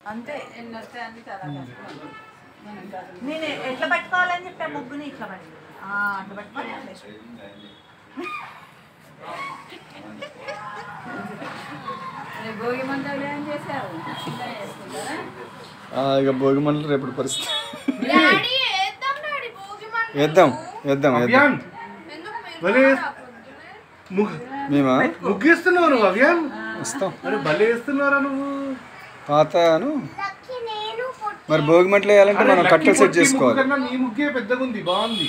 అంతే నేను ఎట్లా పట్టుకోవాలని చెప్పా ముగ్గుని ఇట్లా పట్టుకో అట్లా పట్టుకోవాలి భోగి మంటలు ఏం చేశారు ఇక భోగి మంటలు రేపు పరిస్థితి వేద్దాం వేద్దాం మేమా ముగ్గిస్తున్నావు నువ్వు అవ్యాన్ ఇస్తాం భలే వేస్తున్నారా నువ్వు పాతను మరి భోగి మంటలు వేయాలంటే మనం కట్టెలు సెట్ చేసుకోవాలి నీ ముగ్గే పెద్దగా ఉంది బాగుంది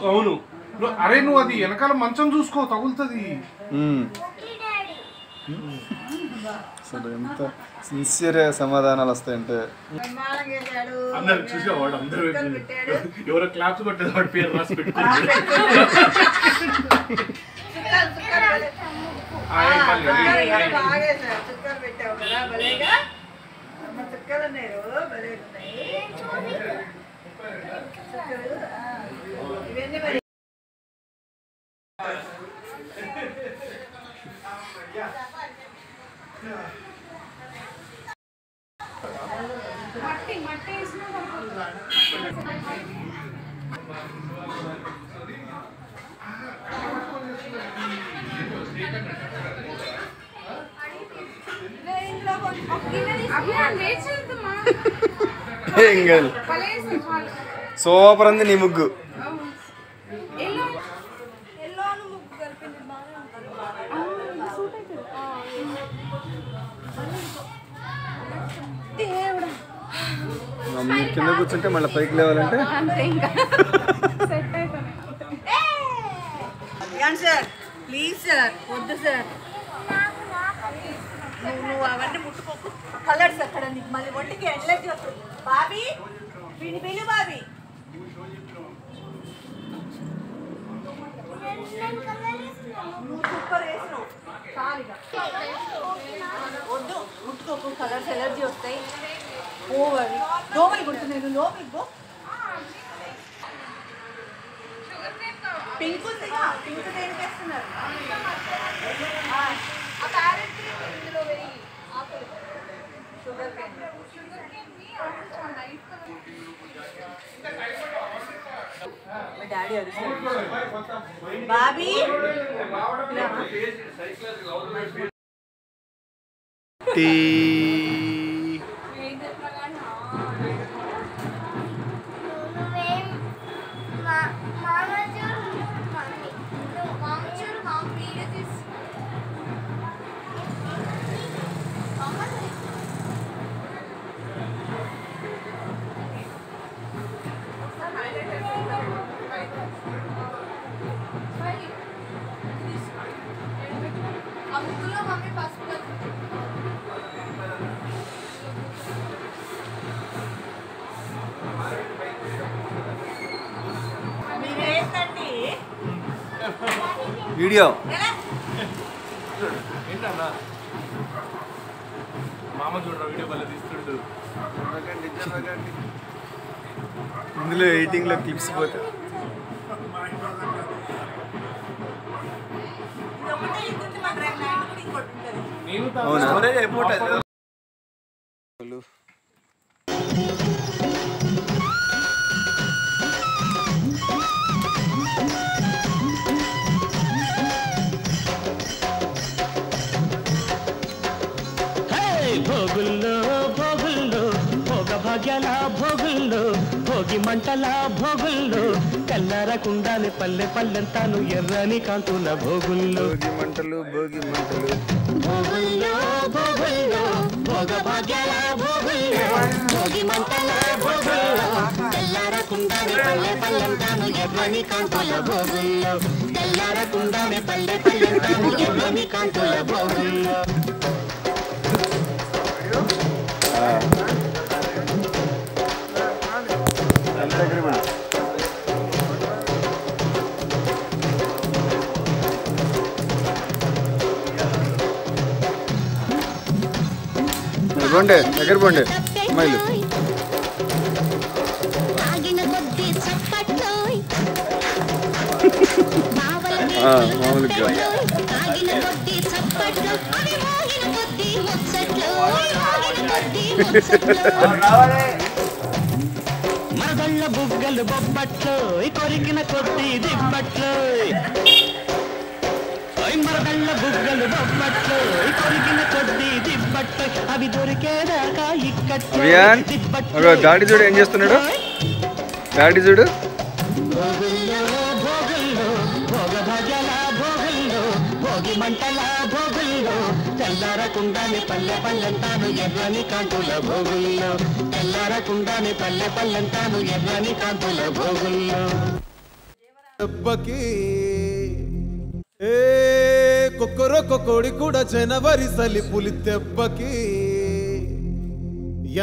అవును అరే నువ్వు అది వెనకాల మంచం చూసుకో తగులుతుంది అసలు ఎంత సిన్సియర్ సమాధానాలు వస్తాయంటే అందరు చూసేవాడు అందరూ ఎవరో క్లాప్స్ కొట్టేది వాడి పేరు రాసి పెట్టుకున్నాడు సూపర్ ఉంది నీ ముగ్గు కింద కూర్చుంటే మళ్ళీ పైకి లేవాలంటే సార్ ప్లీజ్ సార్ వద్దు సార్ నువ్వు అవన్నీ ముట్టుకోకు కలర్స్ అక్కడ నీకు మళ్ళీ ఒంటికి ఎట్లెట్ వస్తుంది బాబీ పిని పిలు బాబీ నువ్వు సూపర్ వేసినావు చాలుగా వద్దు ముట్టుకోకు కలర్స్ ఎలర్జీ వస్తాయి ఓవర్ దోమలు కుడుతున్నాయి లోపలికి పో పింక్ ఉందిగా పింక్ దేనికి వేస్తున్నారు డాడీ బాబీ వీడియో ఏంటన్నా మామ చూడరా వీడియో వల్ల తీస్తుండు ఇందులో ఎడిటింగ్లో క్లిప్స్ పోతాయి అవునా అయిపోతుంది భోగుల్లో భోగుల్లో భోగ భాగ్యాల భోగుల్లో భోగి మంటల భోగుల్లో కల్లరకుండానే పల్లె పల్లెంతాను ఎర్రని కాంతుల భోగుల్లో మంటలు భోగి మంటలు భోగుల్లో భోగుల్లో భోగ భాగ్యాల భోగుల్లో భోగి మంటల భోగుల్లో కల్లరకుండానే పల్లె పల్లెంతాను ఎర్రని కాంతుల భోగుల్లో కల్లరకుండానే పల్లె పల్లెంతాను ఎర్రని కాంతుల భోగుల్లో పోండి దగ్గర పోండి అమ్మాయిలు మామూలుగా కొద్ది మరదళ్ళ బుగ్గలు బొబ్బట్లు కొరికిన కొద్ది దిబ్బట్లు మరదళ్ళ బుగ్గలు బొబ్బట్లు కొరికిన కొద్ది దిబ్బట్లు అవి దొరికేదాకా ఇక్కట్లు గాడి చూడు ఏం చేస్తున్నాడు గాడి చూడు భోగి మంటల భోగుల్లో తెల్లారకుండానే పల్లె పల్లెంటాను ఎర్రని కాంతుల భోగుల్లో తెల్లారకుండానే పల్లె పల్లెంటాను ఎర్రని కాంతుల భోగుల్లో దెబ్బకి ఏ కొక్కరొక్క కోడి కూడా జనవరి సలి పులి దెబ్బకి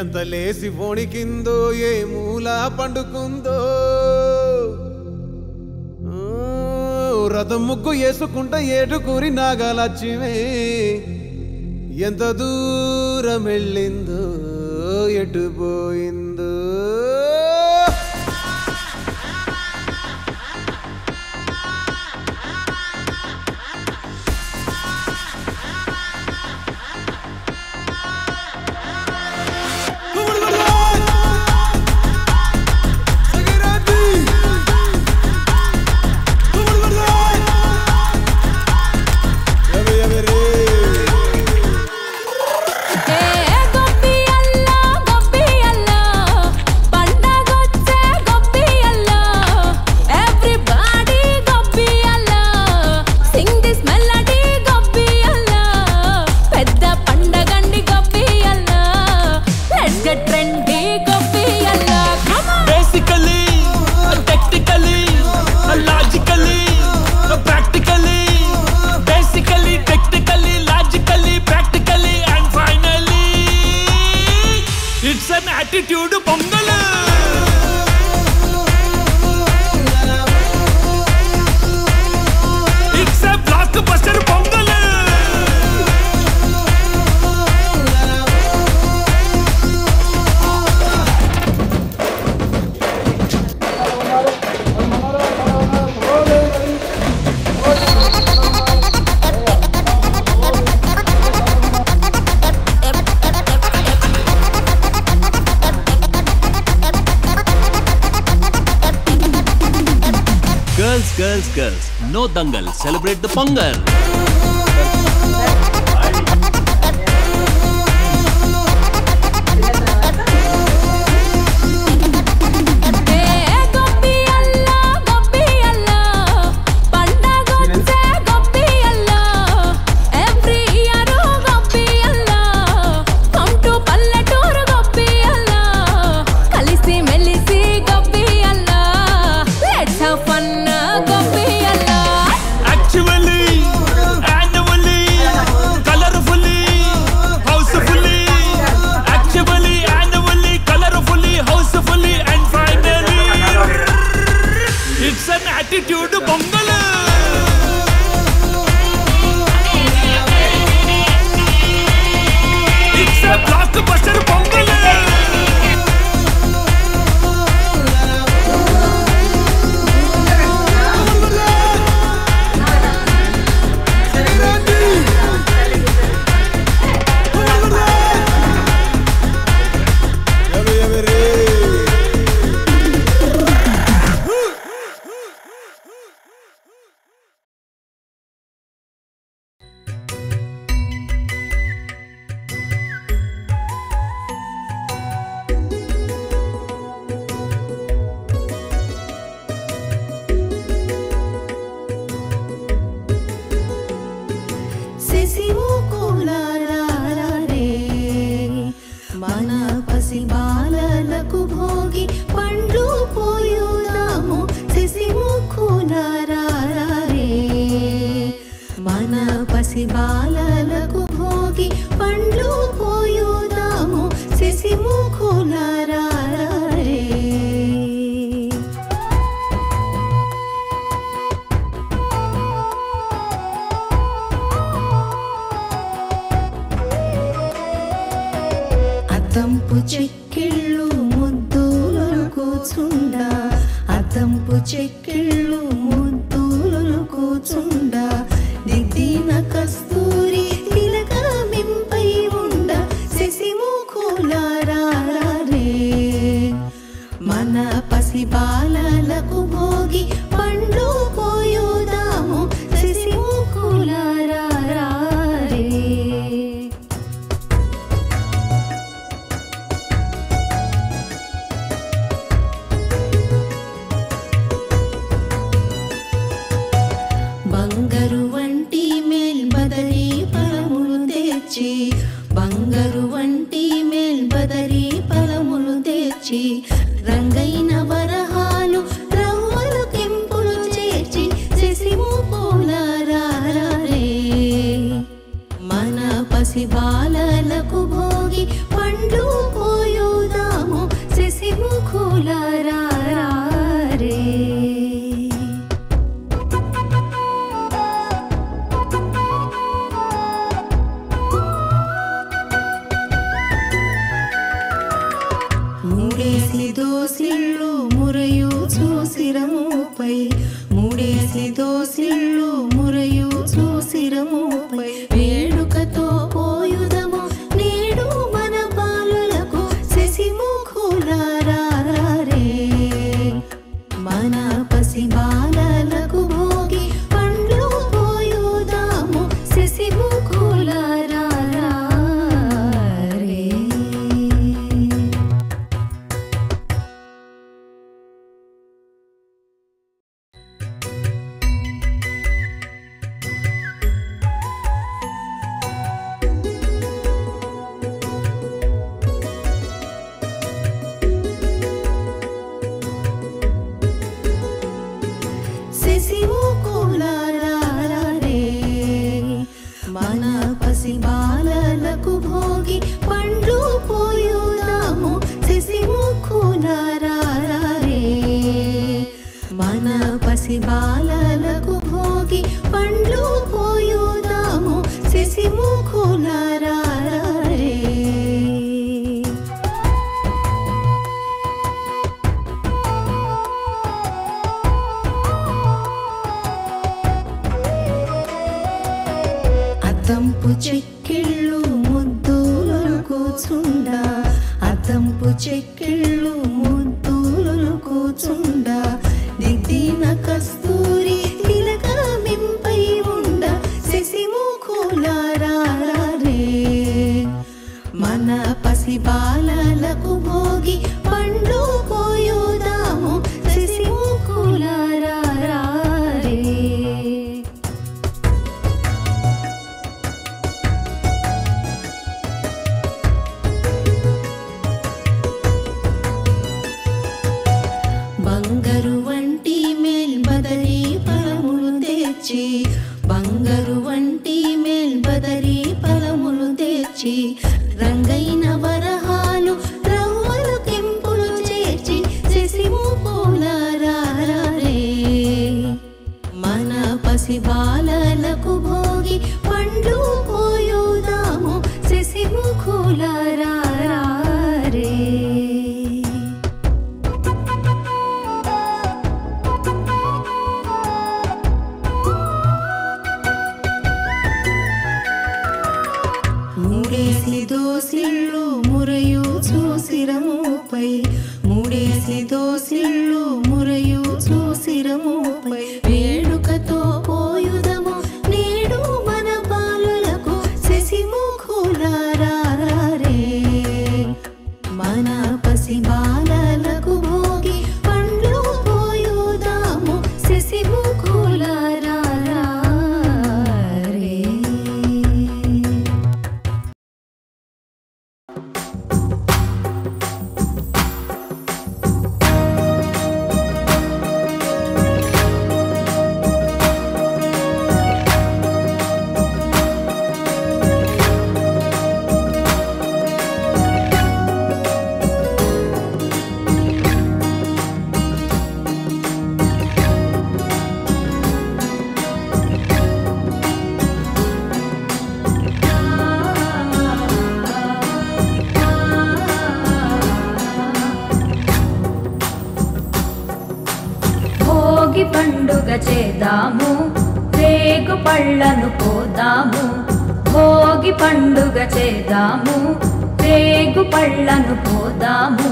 ఎంత లేసి వణికిందో ఏ మూల పండుకుందో రథం ముగ్గు వేసుకుంట ఏడుకూరి నాగలక్ష్మి ఎంత దూరం వెళ్ళిందో ఎటు పోయిందో attitude pongal it's a blockbuster pongal Girls, no dangal, celebrate the Pongal. Attitude pongal it's a blockbuster pongal బాలలకు భోగి పండ్లు పోయుదాము శశిముఖులారా రే అద్దంపు చెక్కిళ్ళు ముద్దులు కూచుండా అద్దంపు చెక్కిళ్ళు ముద్దులు కూచుండా దిద్దిన కస్తూరి తిలక మింపై ఉండ శశిము శశిముఖులారారే మన పసి బాలలకు భోగి పండ్లు పోయుదాము శశిముఖులారారే బంగారు వంటి మేల్బదరి ఫలములు తెచ్చి బంగారు వంటి మేల్బదరి ఫలములు తెచ్చి రంగైన వరహాలు రవ్వలు కెంపులు చేర్చి శశిముఖులారారే మన పసి బాలలకు భోగి పండ్లు పోయుదాము శశిముఖులారారే మూడేసి దోసిళ్ళు మురయు చూసిరముపై మూడేసి దోసిళ్ళు మురయు చూసిరముపై వేడుకతో పోయుదము నేడు మన బాలులకు శశిముఖులారారే మన పసి బాలలకు భోగి పండ్లు పోయుదాము శశిముఖులారారే శశిముఖులారారే మన పసి బాలలకు భోగి పండ్లు పోయుదాము శశిముఖులారారే మన పసి బాలలకు భోగి పండ్లు పోయుదాము శశిముఖులారారే అద్దంపు చెక్కిళ్ళు ముద్దులు కూచుండా అద్దంపు చెక్కిళ్ళు ముద్దులు కూచుండా దిద్దిన కస్తూరి తిలకమింపై ఉండ శశిముఖులారారే మన పసి బాలలకు భోగి పండ్లు పోయుదాము శశిముఖులారారే బంగారు వంటి మేల్బదరి ఫలములు తెచ్చి బంగారు వంటి మేల్బదరి ఫలములు తెచ్చి రంగైన వరహాలు రవ్వలు కెంపులు చేర్చి శశిముఖులారారే మన పసి బాలలకు భోగి పండ్లు పోయుదాము శశిముఖులారారే మూడేసి దోసిళ్ళు మురయు చూసిరముపై మూడేసి దోసిళ్ళు మురయు చూసిరముపై వేడుకతో పోయుదము నేడు మన బాలులకు శశిముఖులారారే మన పసి బాలలకు భోగి పండ్లు పోయుదాము శశిముఖులారారే భోగి పండుగ చేద్దాము రేగు పళ్ళను పోదాము భోగి పండుగ చేద్దాము రేగు పళ్ళను పోదాము.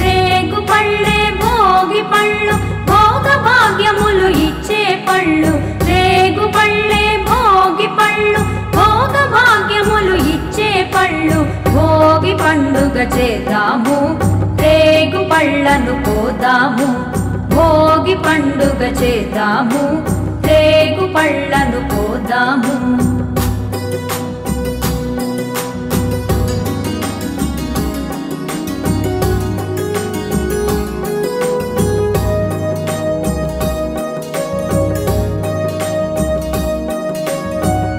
రేగు పళ్ళే భోగి పళ్ళు, భోగ భాగ్యములు ఇచ్చే పళ్ళు. రేగు పళ్ళే భోగి పళ్ళు, భోగ భాగ్యములు ఇచ్చే పళ్ళు. భోగి పండుగ చేద్దాము, రేగు పళ్ళను పోదాము. భోగి పండుగ చేద్దాము, రేగు పళ్ళను పోదాము.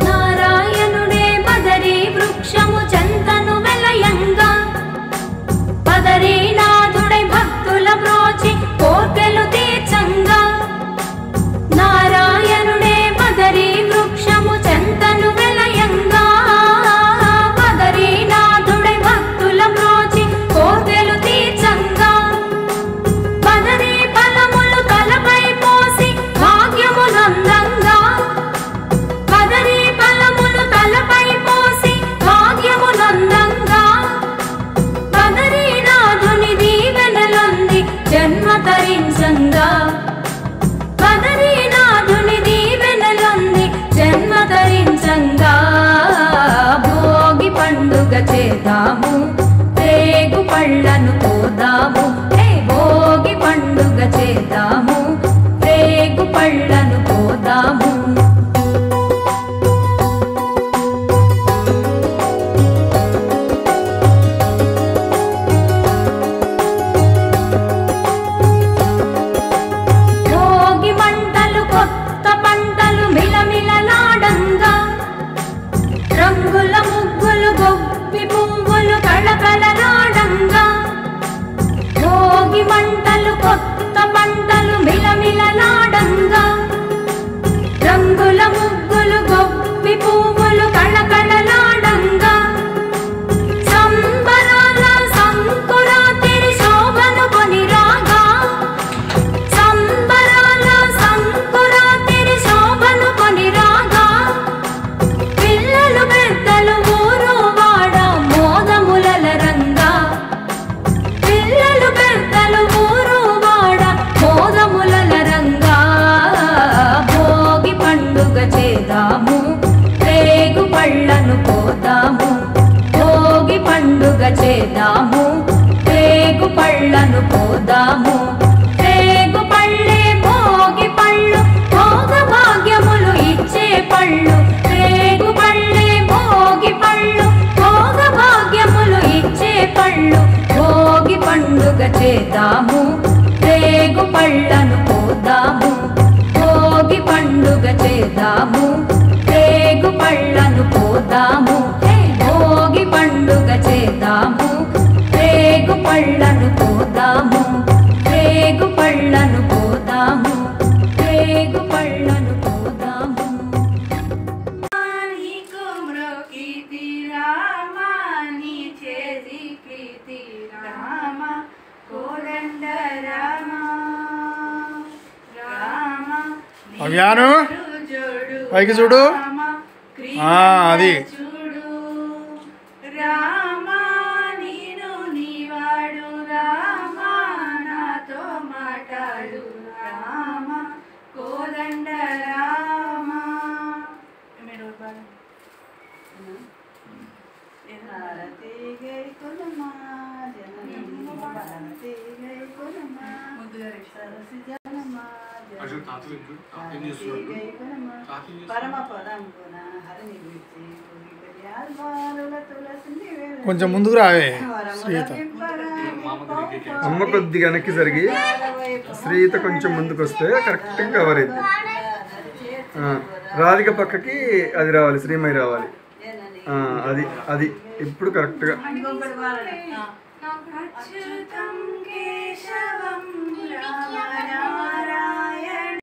నారాయణుడే బదరీ వృక్షము చెంతను వెలయంగా, బదరీనాథుడై భక్తుల బ్రోచి కోర్కెలు తీర్చంగా. నారాయణుడే బదరీ వృక్షము చెంతను వెలయంగా, బదరీనాథుడై భక్తుల బ్రోచి కోర్కెలు తీర్చంగా. బదరీ ఫలములు తలపై పోసి భాగ్యమునందంగా, బదరీ ఫలములు తలపై పోసి భాగ్యమునందంగా. బదరీనాథుని దీవెనలొంది జన్మ తరించంగా, బదరీనాథుని దీవెనలొంది జన్మ తరించంగా. భోగి పండుగ చేద్దాము, రేగు పళ్ళను పోదాము. భోగి పండుగ చేద్దాము, రేగు పళ్ళను పోదాము. భోగి మంటలు కొత్త పంటలు మిలమిలలాడంగా, రంగుల ముగ్గులు గొబ్బి పువ్వులు కళకళలాడంగా. భోగి మంటలు కొత్త పంటలు మిలమిలలాడంగా, రంగుల ముగ్గులు గొబ్బి పువ్వులు కళకళలాడంగా. సంబరాల సంకురాతిరి శోభను కొని రాగా, సంబరాల సంకురాతిరి శోభను కొని రాగా. పిల్లలు పెద్దలు ఊరు వాడ మోదములరంగా, పిల్లలు పెద్దలు ఊరు వాడ మోదములరంగా. భోగి పండుగ చేద్దాము, రేగు పళ్ళను పోదాము. భోగి పండుగ చేద్దాము, రేగు పళ్ళను పోదాము. రేగు పళ్ళే భోగి పళ్ళు, భోగ భాగ్యములు ఇచ్చే పళ్ళు. రేగు పళ్ళే భోగి పళ్ళు, భోగ భాగ్యములు ఇచ్చే పళ్ళు. భోగి పండుగ చేద్దాము, రేగు పళ్ళను పోదాము. భోగి పండుగ చేద్దాము, రేగు పళ్ళను పోదాము. భోగి పండుగ చేద్దాము, రేగు పళ్ళను పోదాము. రేగు పళ్ళను పోదాము, రేగు పళ్ళను పోదాము. నీకు మ్రోకితి రామ, నీ చేసి ప్రీతి రామ, కోదండ రామ. రామ అవ్యాను జోడు పైకి చూడు. రామ, అది చూడు రామ, నేను నీవాడు రామ, నాతో మాట్లాడు రామ, కోదండ రామ. మీరు భారతి గై కులమా జననీ భారతి గై కులమా సరసి జనమా అసలు తాతలు ఇంట్లో ఏం చేస్తున్నారు? పరమ పదం గుణ హరిని గురించి కొంచెం ముందుకు రావే శ్రీత. అమ్మ కొద్దిగా వెనక్కి జరిగి శ్రీత కొంచెం ముందుకు వస్తే కరెక్ట్గా కవర్ అయింది. రాధిక పక్కకి అది రావాలి, శ్రీమయి రావాలి. అది అది ఇప్పుడు కరెక్ట్గా. అచ్యుతం కేశవం రామనారాయణం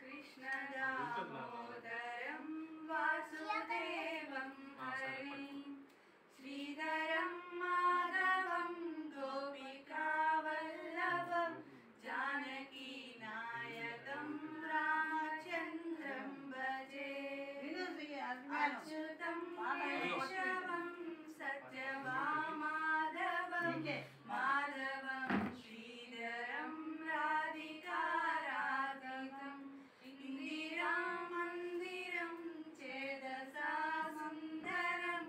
కృష్ణ దామోదరం వాసుదేవం హరిం శ్రీధరం మాధవం గోపికా వల్లభం జానకీ నాయకం రామచంద్రం భజే. అచ్యుతం కేశవం సత్యవామ మాధవం శ్రీధరం రాధికారాధకం ఇందిరా మందిరం చేదసా సుందరం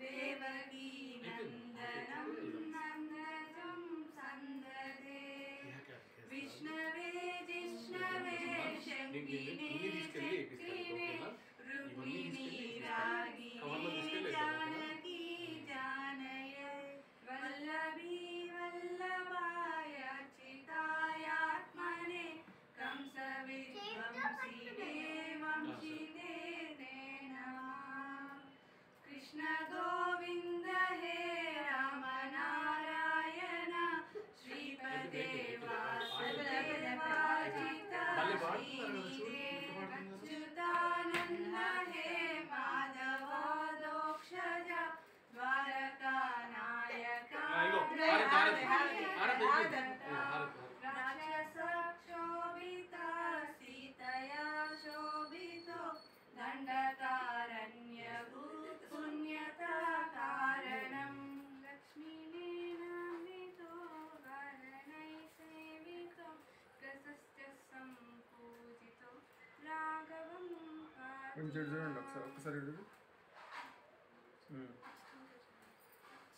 దేవకీ నందనం నందజం సందదే విష్ణవే జిష్ణవే శంకినే చక్రినే రుక్మిణీ రాగిణే జానకీ జానయ వల్లభీ వల్లభాయ చితాయాత్మనే కంస విధ్వంసినే వంశినే నమః కృష్ణ గోవింద హే రామ నారాయణ శ్రీపదే వాసుదేవాజిత శ్రీదేవాచ్యుతానంద హే మాధవ దోక్షజ ద్వారకా నాయక రాక్షసక్షోభిత సీతయా శోభితో దండకారణ్యభూత పుణ్యతా కారణం లక్ష్మీనే నామితో వరణై సేవితో ప్రశస్త సంపూజితో రాఘవం కొంచెం చూడండి ఒకసారి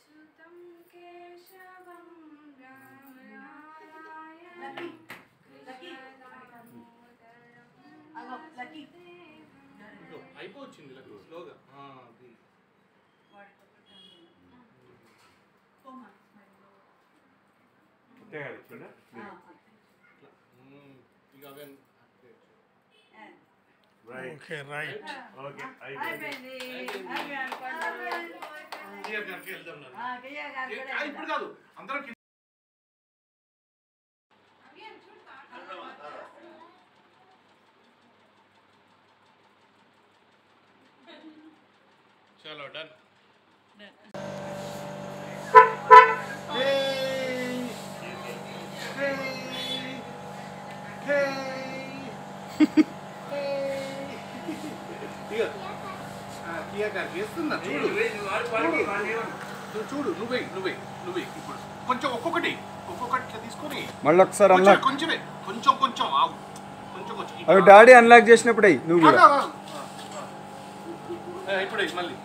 అచ్యుతం కేశవం రామనారాయణం అయిపోవచ్చింది స్లోగా ఇక అవే ఓకే రైట్ ఇప్పుడు కాదు అందరం చలో డన్ చేస్తున్నా చూడు చూడు నువ్వే ఇప్పుడు కొంచెం ఒక్కొక్కటి తీసుకొని మళ్ళీ ఒకసారి అన్లాక్ కొంచెమే కొంచెం ఆగు కొంచెం అవి డాడీ అన్లాక్ చేసినప్పుడు అయ్యి నువ్వు కూడా ఇప్పుడు మళ్ళీ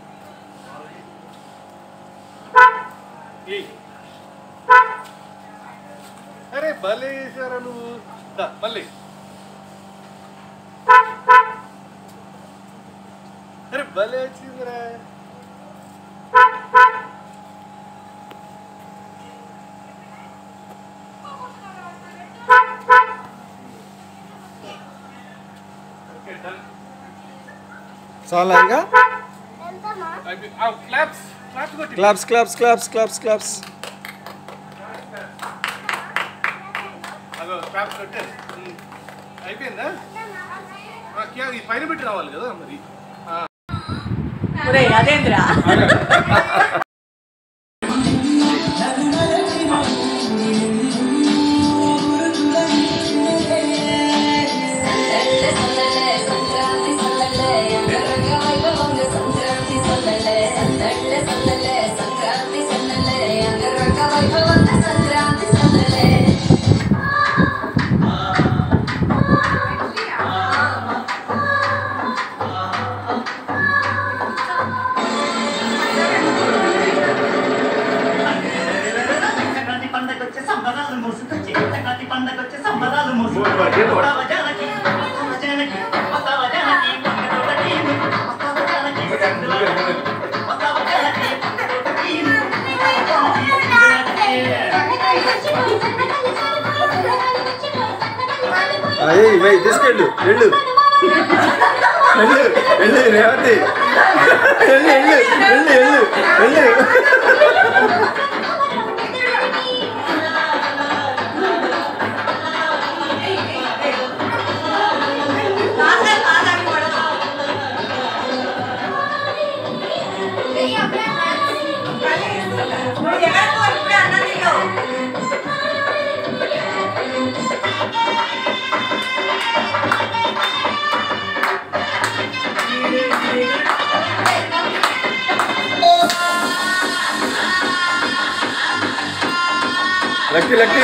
అరే భలే సారా నువ్వు మళ్ళీ అరే భలే వచ్చిందిరా చాలా ఇంకా క్లాప్స్ క్లాప్స్ క్లాప్స్ అదో క్లాప్స్ కొట్టారు అయిపోయిందా ఈ పైన పెట్టి రావాలి కదా మరి అదేంద్రా తీసుకెళ్ళు వెళ్ళు రేవతి వెళ్ళు లక్కీ లక్కీ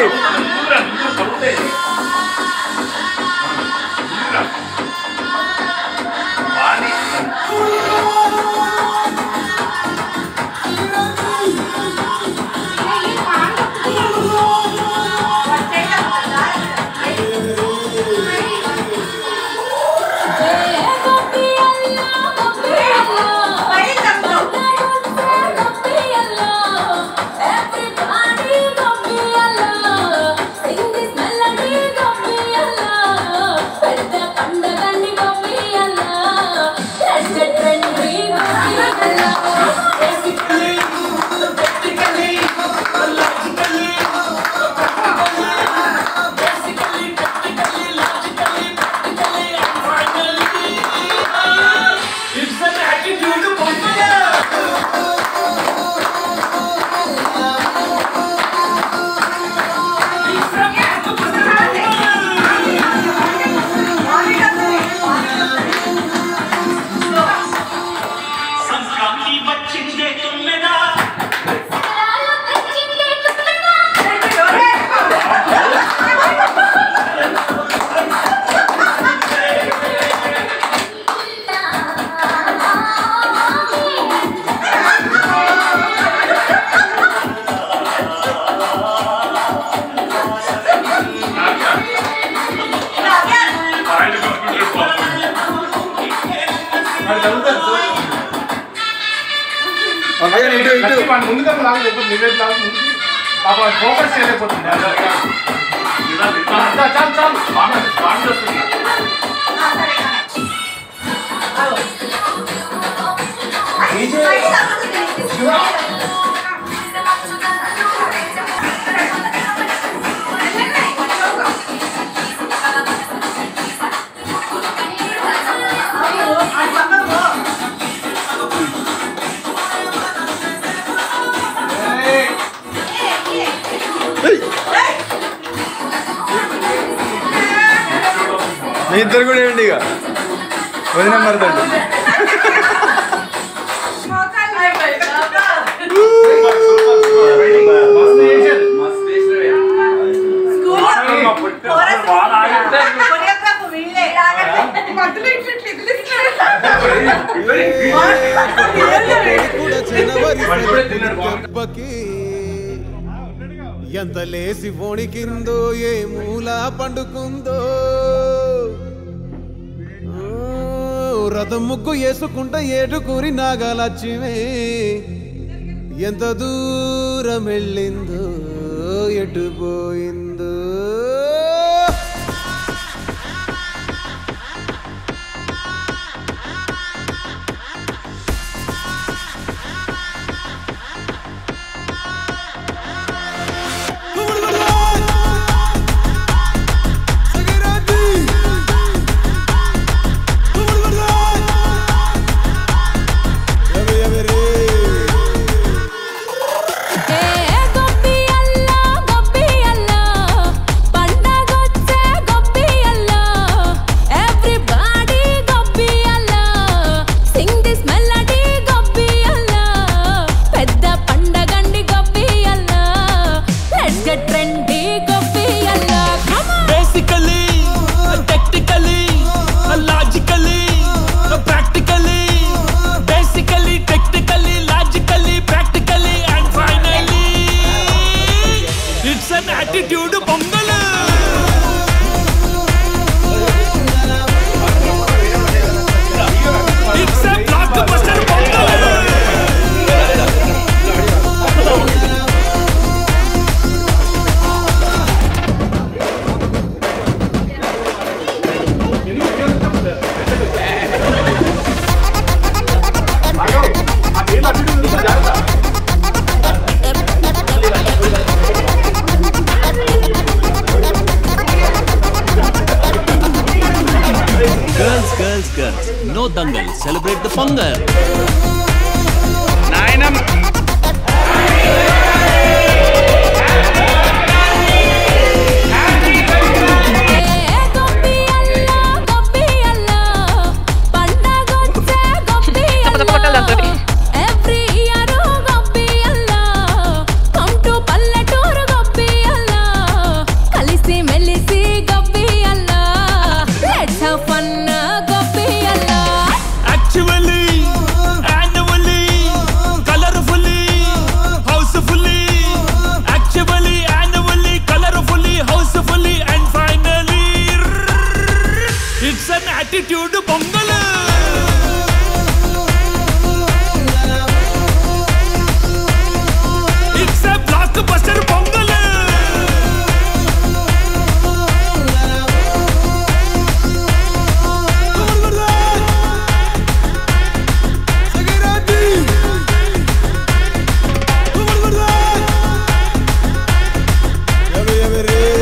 ముందుగా ఫోకస్ చేయలేకపోతుంది చాలు చాలు మీ ఇద్దరు కూడా ఏంటి ఇక వదిన మరదండి ఎంత లేసి వణికిందో ఏ మూల పండుకుందో రథం ముగ్గు వేసుకుంటా ఏటుకూరి నాగలక్ష్మి ఎంత దూరం వెళ్ళిందో ఎటు పోయిందో No dangal, celebrate the Pongal. Every year, Goppi Allah, come to Pallaturu Goppi Allah. Ray